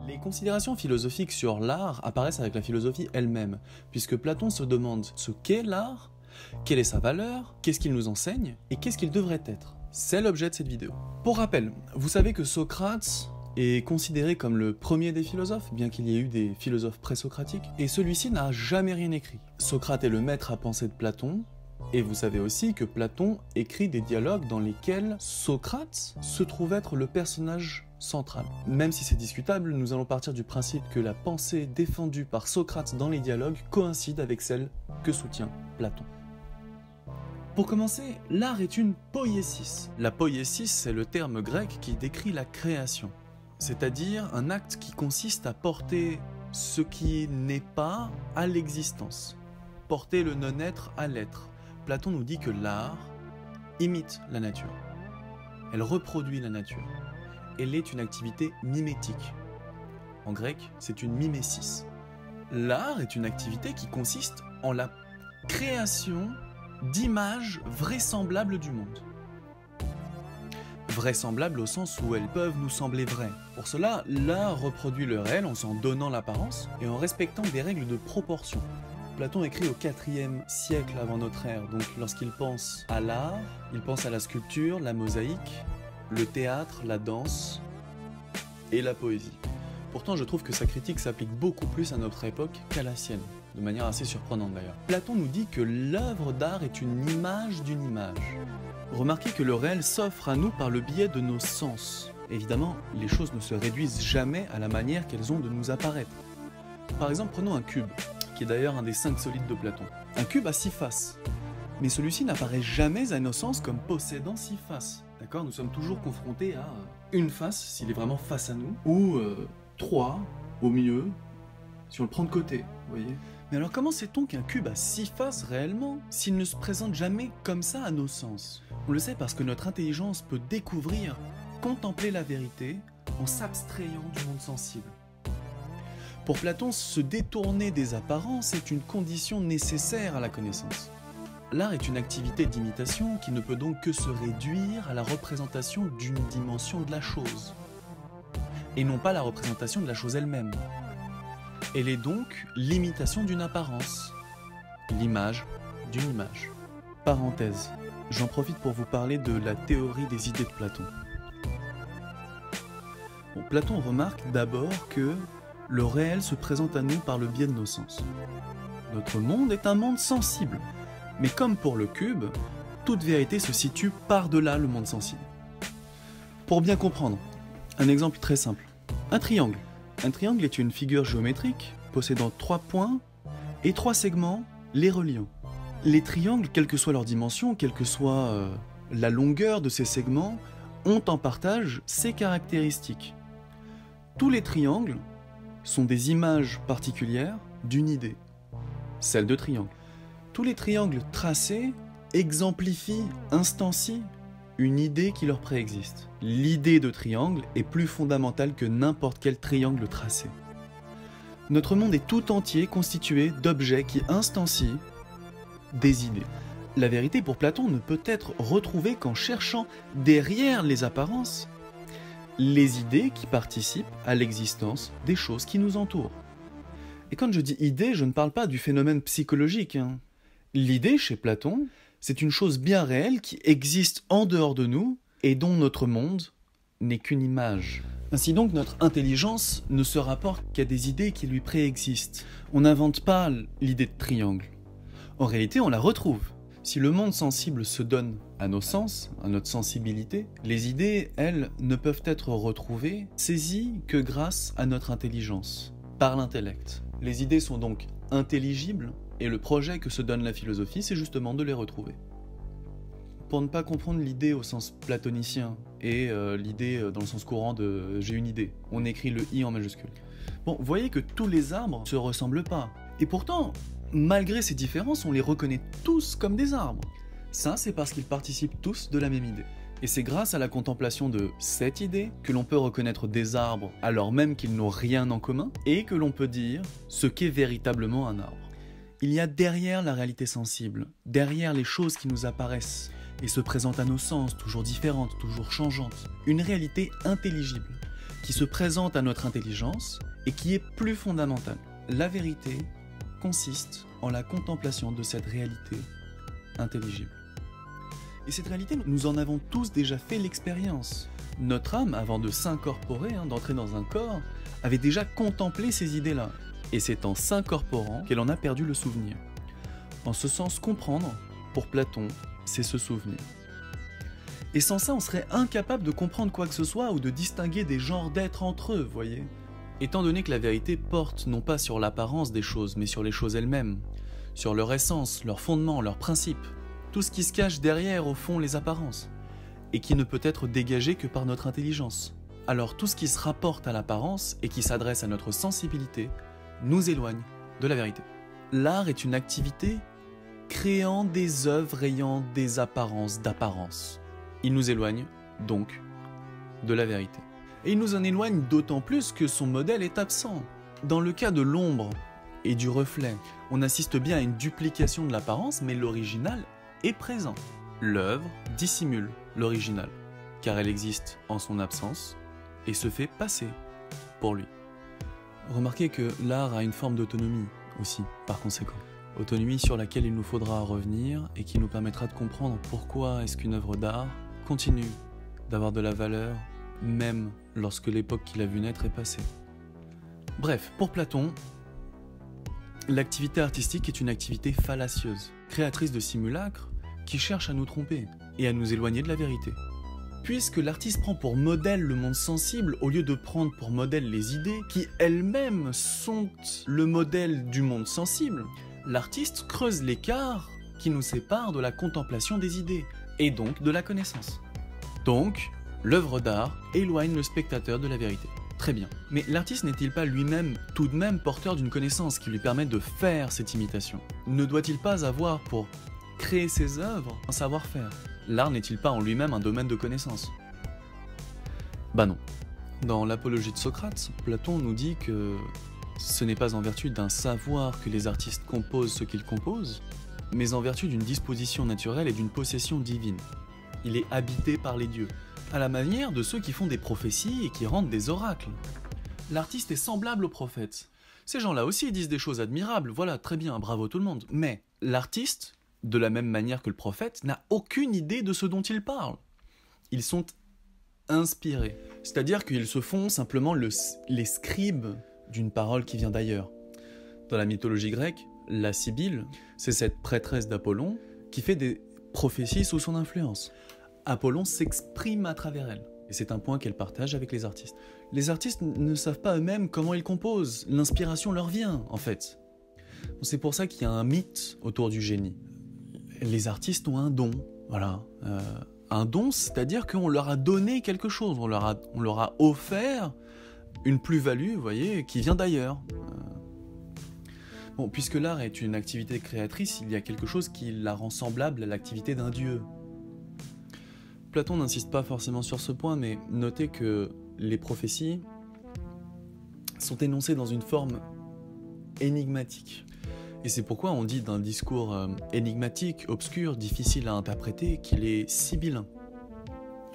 Les considérations philosophiques sur l'art apparaissent avec la philosophie elle-même, puisque Platon se demande ce qu'est l'art, quelle est sa valeur, qu'est-ce qu'il nous enseigne et qu'est-ce qu'il devrait être. C'est l'objet de cette vidéo. Pour rappel, vous savez que Socrate est considéré comme le premier des philosophes, bien qu'il y ait eu des philosophes présocratiques, et celui-ci n'a jamais rien écrit. Socrate est le maître à penser de Platon, et vous savez aussi que Platon écrit des dialogues dans lesquels Socrate se trouve être le personnage central. Même si c'est discutable, nous allons partir du principe que la pensée défendue par Socrate dans les dialogues coïncide avec celle que soutient Platon. Pour commencer, l'art est une poiesis. La poiesis, c'est le terme grec qui décrit la création, c'est-à-dire un acte qui consiste à porter ce qui n'est pas à l'existence, porter le non-être à l'être. Platon nous dit que l'art imite la nature, elle reproduit la nature, elle est une activité mimétique. En grec, c'est une mimesis. L'art est une activité qui consiste en la création d'images vraisemblables du monde. Vraisemblables au sens où elles peuvent nous sembler vraies. Pour cela, l'art reproduit le réel en s'en donnant l'apparence et en respectant des règles de proportion. Platon écrit au IVe siècle avant notre ère, donc lorsqu'il pense à l'art, il pense à la sculpture, la mosaïque, le théâtre, la danse et la poésie. Pourtant, je trouve que sa critique s'applique beaucoup plus à notre époque qu'à la sienne, de manière assez surprenante d'ailleurs. Platon nous dit que l'œuvre d'art est une image d'une image. Remarquez que le réel s'offre à nous par le biais de nos sens. Évidemment, les choses ne se réduisent jamais à la manière qu'elles ont de nous apparaître. Par exemple, prenons un cube, qui est d'ailleurs un des 5 solides de Platon. Un cube a 6 faces, mais celui-ci n'apparaît jamais à nos sens comme possédant 6 faces. D'accord ? Nous sommes toujours confrontés à une face, s'il est vraiment face à nous, ou 3, au mieux, si on le prend de côté, vous voyez ? Mais alors comment sait-on qu'un cube a 6 faces réellement, s'il ne se présente jamais comme ça à nos sens ? On le sait parce que notre intelligence peut découvrir, contempler la vérité, en s'abstrayant du monde sensible. Pour Platon, se détourner des apparences est une condition nécessaire à la connaissance. L'art est une activité d'imitation qui ne peut donc que se réduire à la représentation d'une dimension de la chose, et non pas la représentation de la chose elle-même. Elle est donc l'imitation d'une apparence, l'image d'une image. Parenthèse, j'en profite pour vous parler de la théorie des idées de Platon. Bon, Platon remarque d'abord que le réel se présente à nous par le biais de nos sens. Notre monde est un monde sensible, mais comme pour le cube, toute vérité se situe par-delà le monde sensible. Pour bien comprendre, un exemple très simple. Un triangle. Un triangle est une figure géométrique possédant 3 points et 3 segments les reliant. Les triangles, quelle que soit leur dimension, quelle que soit la longueur de ces segments, ont en partage ces caractéristiques. Tous les triangles sont des images particulières d'une idée, celle de triangle. Tous les triangles tracés exemplifient, instancient une idée qui leur préexiste. L'idée de triangle est plus fondamentale que n'importe quel triangle tracé. Notre monde est tout entier constitué d'objets qui instancient des idées. La vérité pour Platon ne peut être retrouvée qu'en cherchant derrière les apparences les idées qui participent à l'existence des choses qui nous entourent. Et quand je dis idée, je ne parle pas du phénomène psychologique. L'idée, chez Platon, c'est une chose bien réelle qui existe en dehors de nous et dont notre monde n'est qu'une image. Ainsi donc, notre intelligence ne se rapporte qu'à des idées qui lui préexistent. On n'invente pas l'idée de triangle. En réalité, on la retrouve. Si le monde sensible se donne à nos sens, à notre sensibilité, les idées, elles, ne peuvent être retrouvées, saisies que grâce à notre intelligence, par l'intellect. Les idées sont donc intelligibles, et le projet que se donne la philosophie, c'est justement de les retrouver. Pour ne pas comprendre l'idée au sens platonicien, et l'idée dans le sens courant de « j'ai une idée », on écrit le « i » en majuscule. Bon, vous voyez que tous les arbres ne se ressemblent pas. Et pourtant, malgré ces différences, on les reconnaît tous comme des arbres. Ça, c'est parce qu'ils participent tous de la même idée. Et c'est grâce à la contemplation de cette idée que l'on peut reconnaître des arbres alors même qu'ils n'ont rien en commun, et que l'on peut dire ce qu'est véritablement un arbre. Il y a derrière la réalité sensible, derrière les choses qui nous apparaissent et se présentent à nos sens, toujours différentes, toujours changeantes, une réalité intelligible, qui se présente à notre intelligence et qui est plus fondamentale. La vérité consiste en la contemplation de cette réalité intelligible. Et cette réalité, nous en avons tous déjà fait l'expérience. Notre âme, avant de s'incorporer, d'entrer dans un corps, avait déjà contemplé ces idées-là. Et c'est en s'incorporant qu'elle en a perdu le souvenir. En ce sens, comprendre, pour Platon, c'est se souvenir. Et sans ça, on serait incapable de comprendre quoi que ce soit ou de distinguer des genres d'êtres entre eux, voyez. Étant donné que la vérité porte non pas sur l'apparence des choses, mais sur les choses elles-mêmes, sur leur essence, leur fondement, leurs principes, tout ce qui se cache derrière, au fond, les apparences, et qui ne peut être dégagé que par notre intelligence. Alors tout ce qui se rapporte à l'apparence et qui s'adresse à notre sensibilité nous éloigne de la vérité. L'art est une activité créant des œuvres ayant des apparences d'apparence. Il nous éloigne, donc, de la vérité. Et il nous en éloigne d'autant plus que son modèle est absent. Dans le cas de l'ombre et du reflet, on assiste bien à une duplication de l'apparence, mais l'original est présent. L'œuvre dissimule l'original, car elle existe en son absence et se fait passer pour lui. Remarquez que l'art a une forme d'autonomie aussi, par conséquent. Autonomie sur laquelle il nous faudra revenir et qui nous permettra de comprendre pourquoi est-ce qu'une œuvre d'art continue d'avoir de la valeur, même lorsque l'époque qu'il a vu naître est passée. Bref, pour Platon, l'activité artistique est une activité fallacieuse, créatrice de simulacres qui cherchent à nous tromper et à nous éloigner de la vérité. Puisque l'artiste prend pour modèle le monde sensible au lieu de prendre pour modèle les idées qui elles-mêmes sont le modèle du monde sensible, l'artiste creuse l'écart qui nous sépare de la contemplation des idées et donc de la connaissance. Donc, l'œuvre d'art éloigne le spectateur de la vérité. Très bien. Mais l'artiste n'est-il pas lui-même tout de même porteur d'une connaissance qui lui permet de faire cette imitation? Ne doit-il pas avoir pour créer ses œuvres un savoir-faire? L'art n'est-il pas en lui-même un domaine de connaissance? Bah non. Dans l'Apologie de Socrate, Platon nous dit que ce n'est pas en vertu d'un savoir que les artistes composent ce qu'ils composent, mais en vertu d'une disposition naturelle et d'une possession divine. Il est habité par les dieux, à la manière de ceux qui font des prophéties et qui rendent des oracles. L'artiste est semblable au prophète. Ces gens-là aussi disent des choses admirables, voilà, très bien, bravo tout le monde. Mais l'artiste, de la même manière que le prophète, n'a aucune idée de ce dont il parle. Ils sont inspirés, c'est-à-dire qu'ils se font simplement les scribes d'une parole qui vient d'ailleurs. Dans la mythologie grecque, la Sibylle, c'est cette prêtresse d'Apollon qui fait des prophéties sous son influence. Apollon s'exprime à travers elle, et c'est un point qu'elle partage avec les artistes. Les artistes ne savent pas eux-mêmes comment ils composent, l'inspiration leur vient, en fait. C'est pour ça qu'il y a un mythe autour du génie. Les artistes ont un don, voilà. Un don, c'est-à-dire qu'on leur a donné quelque chose, on leur a offert une plus-value, vous voyez, qui vient d'ailleurs. Bon, puisque l'art est une activité créatrice, il y a quelque chose qui la rend semblable à l'activité d'un dieu. Platon n'insiste pas forcément sur ce point, mais notez que les prophéties sont énoncées dans une forme énigmatique. Et c'est pourquoi on dit d'un discours énigmatique, obscur, difficile à interpréter, qu'il est sibyllin.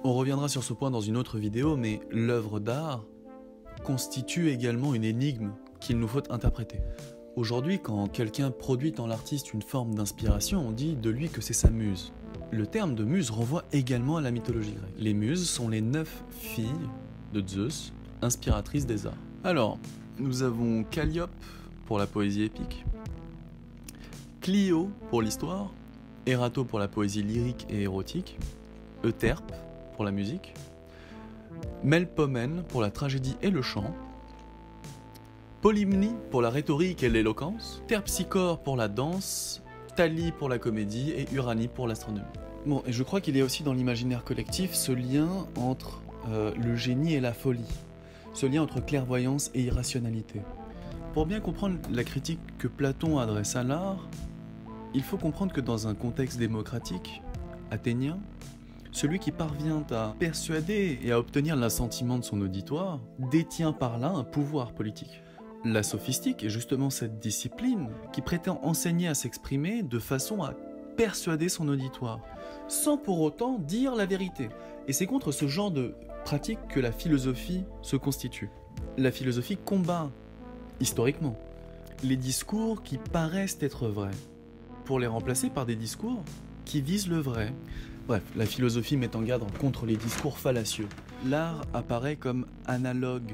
On reviendra sur ce point dans une autre vidéo, mais l'œuvre d'art constitue également une énigme qu'il nous faut interpréter. Aujourd'hui, quand quelqu'un produit en l'artiste une forme d'inspiration, on dit de lui que c'est sa muse. Le terme de muse renvoie également à la mythologie grecque. Les muses sont les 9 filles de Zeus, inspiratrices des arts. Alors, nous avons Calliope pour la poésie épique, Clio pour l'histoire, Erato pour la poésie lyrique et érotique, Euterpe pour la musique, Melpomène pour la tragédie et le chant, Polymnie pour la rhétorique et l'éloquence, Terpsichore pour la danse, Thalie pour la comédie et Uranie pour l'astronomie. Bon, et je crois qu'il y a aussi dans l'imaginaire collectif ce lien entre le génie et la folie, ce lien entre clairvoyance et irrationalité. Pour bien comprendre la critique que Platon adresse à l'art, il faut comprendre que dans un contexte démocratique, athénien, celui qui parvient à persuader et à obtenir l'assentiment de son auditoire détient par là un pouvoir politique. La sophistique est justement cette discipline qui prétend enseigner à s'exprimer de façon à persuader son auditoire, sans pour autant dire la vérité. Et c'est contre ce genre de pratique que la philosophie se constitue. La philosophie combat, historiquement, les discours qui paraissent être vrais, pour les remplacer par des discours qui visent le vrai. Bref, la philosophie met en garde contre les discours fallacieux. L'art apparaît comme analogue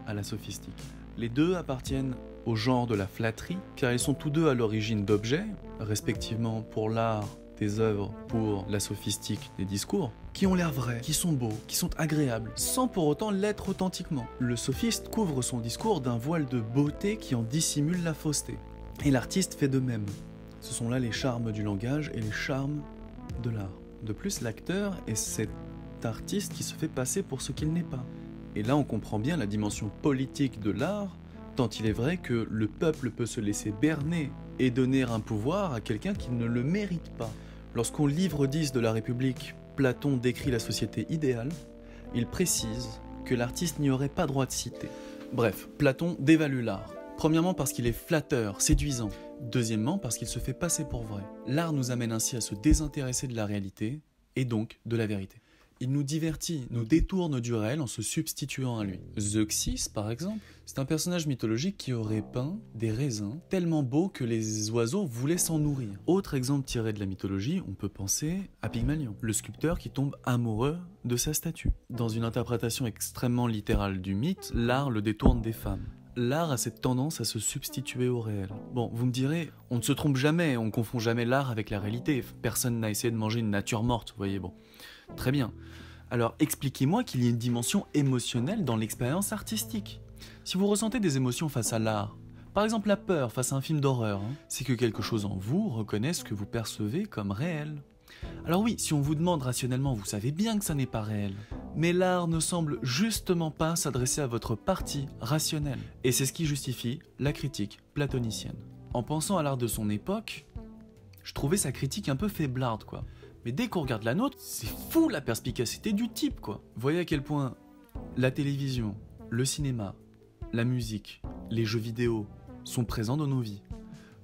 à la sophistique. Les deux appartiennent au genre de la flatterie, car ils sont tous deux à l'origine d'objets, respectivement pour l'art des œuvres, pour la sophistique des discours, qui ont l'air vrais, qui sont beaux, qui sont agréables, sans pour autant l'être authentiquement. Le sophiste couvre son discours d'un voile de beauté qui en dissimule la fausseté. Et l'artiste fait de même. Ce sont là les charmes du langage et les charmes de l'art. De plus, l'acteur est cet artiste qui se fait passer pour ce qu'il n'est pas. Et là, on comprend bien la dimension politique de l'art, tant il est vrai que le peuple peut se laisser berner et donner un pouvoir à quelqu'un qui ne le mérite pas. Lorsqu'au livre 10 de la République, Platon décrit la société idéale, il précise que l'artiste n'y aurait pas droit de citer. Bref, Platon dévalue l'art. Premièrement parce qu'il est flatteur, séduisant. Deuxièmement parce qu'il se fait passer pour vrai. L'art nous amène ainsi à se désintéresser de la réalité, et donc de la vérité. Il nous divertit, nous détourne du réel en se substituant à lui. Zeuxis, par exemple, c'est un personnage mythologique qui aurait peint des raisins tellement beaux que les oiseaux voulaient s'en nourrir. Autre exemple tiré de la mythologie, on peut penser à Pygmalion, le sculpteur qui tombe amoureux de sa statue. Dans une interprétation extrêmement littérale du mythe, l'art le détourne des femmes. L'art a cette tendance à se substituer au réel. Bon, vous me direz, on ne se trompe jamais, on confond jamais l'art avec la réalité. Personne n'a essayé de manger une nature morte, vous voyez, bon. Très bien. Alors expliquez-moi qu'il y ait une dimension émotionnelle dans l'expérience artistique. Si vous ressentez des émotions face à l'art, par exemple la peur face à un film d'horreur, c'est que quelque chose en vous reconnaît ce que vous percevez comme réel. Alors oui, si on vous demande rationnellement, vous savez bien que ça n'est pas réel. Mais l'art ne semble justement pas s'adresser à votre partie rationnelle. Et c'est ce qui justifie la critique platonicienne. En pensant à l'art de son époque, je trouvais sa critique un peu faiblarde, quoi. Mais dès qu'on regarde la nôtre, c'est fou la perspicacité du type, quoi. Voyez à quel point la télévision, le cinéma, la musique, les jeux vidéo sont présents dans nos vies.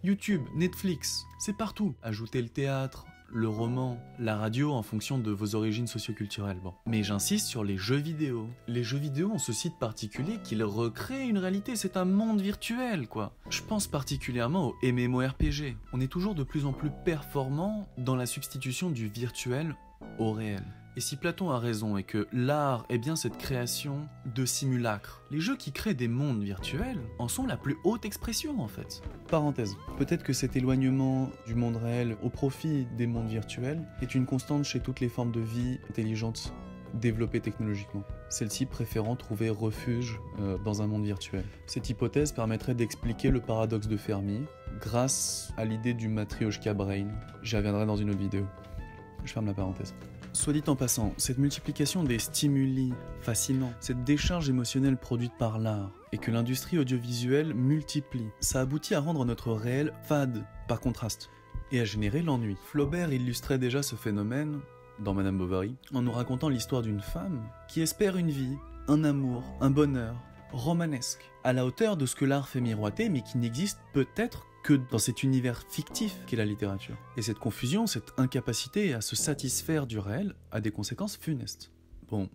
YouTube, Netflix, c'est partout. Ajoutez le théâtre, le roman, la radio en fonction de vos origines socioculturelles. Bon. Mais j'insiste sur les jeux vidéo. Les jeux vidéo ont ce site particulier qu'ils recréent une réalité, c'est un monde virtuel, quoi. Je pense particulièrement aux MMORPG. On est toujours de plus en plus performant dans la substitution du virtuel au réel. Et si Platon a raison et que l'art est bien cette création de simulacres, les jeux qui créent des mondes virtuels en sont la plus haute expression en fait. Parenthèse, peut-être que cet éloignement du monde réel au profit des mondes virtuels est une constante chez toutes les formes de vie intelligentes développées technologiquement, celles-ci préférant trouver refuge dans un monde virtuel. Cette hypothèse permettrait d'expliquer le paradoxe de Fermi grâce à l'idée du Matryoshka Brain. J'y reviendrai dans une autre vidéo. Je ferme la parenthèse. Soit dit en passant, cette multiplication des stimuli fascinants, cette décharge émotionnelle produite par l'art, et que l'industrie audiovisuelle multiplie, ça aboutit à rendre notre réel fade, par contraste, et à générer l'ennui. Flaubert illustrait déjà ce phénomène, dans Madame Bovary, en nous racontant l'histoire d'une femme qui espère une vie, un amour, un bonheur, romanesque, à la hauteur de ce que l'art fait miroiter, mais qui n'existe peut-être que dans cet univers fictif qu'est la littérature. Et cette confusion, cette incapacité à se satisfaire du réel a des conséquences funestes. Bon,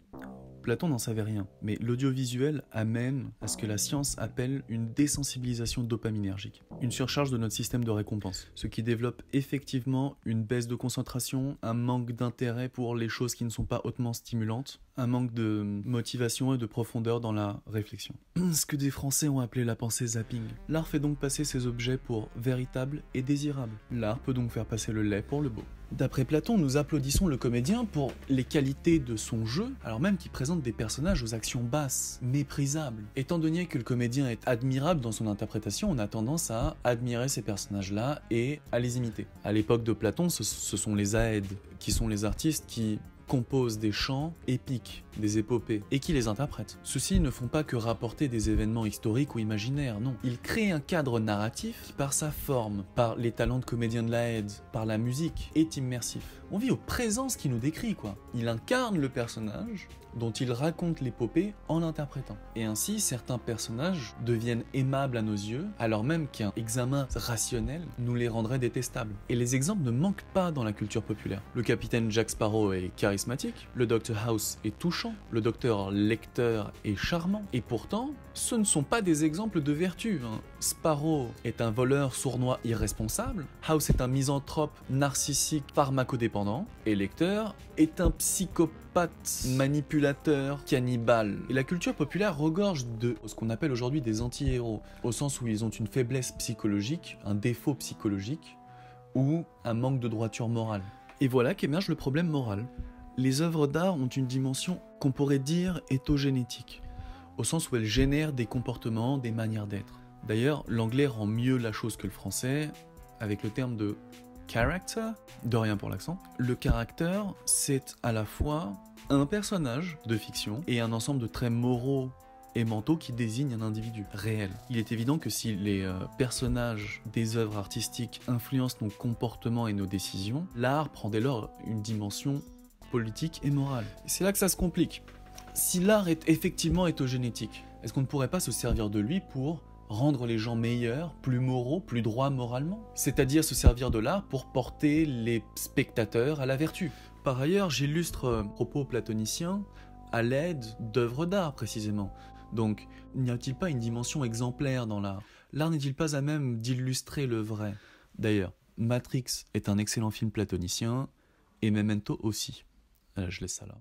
Platon n'en savait rien, mais l'audiovisuel amène à ce que la science appelle une désensibilisation dopaminergique, une surcharge de notre système de récompense, ce qui développe effectivement une baisse de concentration, un manque d'intérêt pour les choses qui ne sont pas hautement stimulantes, un manque de motivation et de profondeur dans la réflexion. Ce que des Français ont appelé la pensée zapping. L'art fait donc passer ces objets pour véritables et désirables. L'art peut donc faire passer le laid pour le beau. D'après Platon, nous applaudissons le comédien pour les qualités de son jeu, alors même qu'il présente des personnages aux actions basses, méprisables. Étant donné que le comédien est admirable dans son interprétation, on a tendance à admirer ces personnages-là et à les imiter. À l'époque de Platon, ce sont les Aèdes, qui sont les artistes qui composent des chants épiques, des épopées, et qui les interprètent. Ceux-ci ne font pas que rapporter des événements historiques ou imaginaires, non. Ils créent un cadre narratif qui, par sa forme, par les talents de comédien de l'Aède, par la musique, est immersif. On vit au présent ce qui nous décrit, quoi. Il incarne le personnage, dont il raconte l'épopée en l'interprétant. Et ainsi, certains personnages deviennent aimables à nos yeux, alors même qu'un examen rationnel nous les rendrait détestables. Et les exemples ne manquent pas dans la culture populaire. Le capitaine Jack Sparrow est charismatique, le Dr House est touchant, le docteur Lecter est charmant, et pourtant, ce ne sont pas des exemples de vertu. Sparrow est un voleur sournois irresponsable, House est un misanthrope narcissique pharmacodépendant, et Lecter est un psychopathe manipulateur cannibale. Et la culture populaire regorge de ce qu'on appelle aujourd'hui des anti-héros, au sens où ils ont une faiblesse psychologique, un défaut psychologique, ou un manque de droiture morale. Et voilà qu'émerge le problème moral. Les œuvres d'art ont une dimension qu'on pourrait dire éthogénétique, au sens où elles génèrent des comportements, des manières d'être. D'ailleurs, l'anglais rend mieux la chose que le français, avec le terme de character, de rien pour l'accent. Le caractère, c'est à la fois un personnage de fiction et un ensemble de traits moraux et mentaux qui désignent un individu réel. Il est évident que si les personnages des œuvres artistiques influencent nos comportements et nos décisions, l'art prend dès lors une dimension politique et morale. Et c'est là que ça se complique. Si l'art est effectivement éthogénétique, est-ce qu'on ne pourrait pas se servir de lui pour rendre les gens meilleurs, plus moraux, plus droits moralement? C'est-à-dire se servir de l'art pour porter les spectateurs à la vertu. Par ailleurs, j'illustre propos platoniciens à l'aide d'œuvres d'art précisément. Donc, n'y a-t-il pas une dimension exemplaire dans l'art? L'art n'est-il pas à même d'illustrer le vrai? D'ailleurs, Matrix est un excellent film platonicien, et Memento aussi. Je laisse ça là.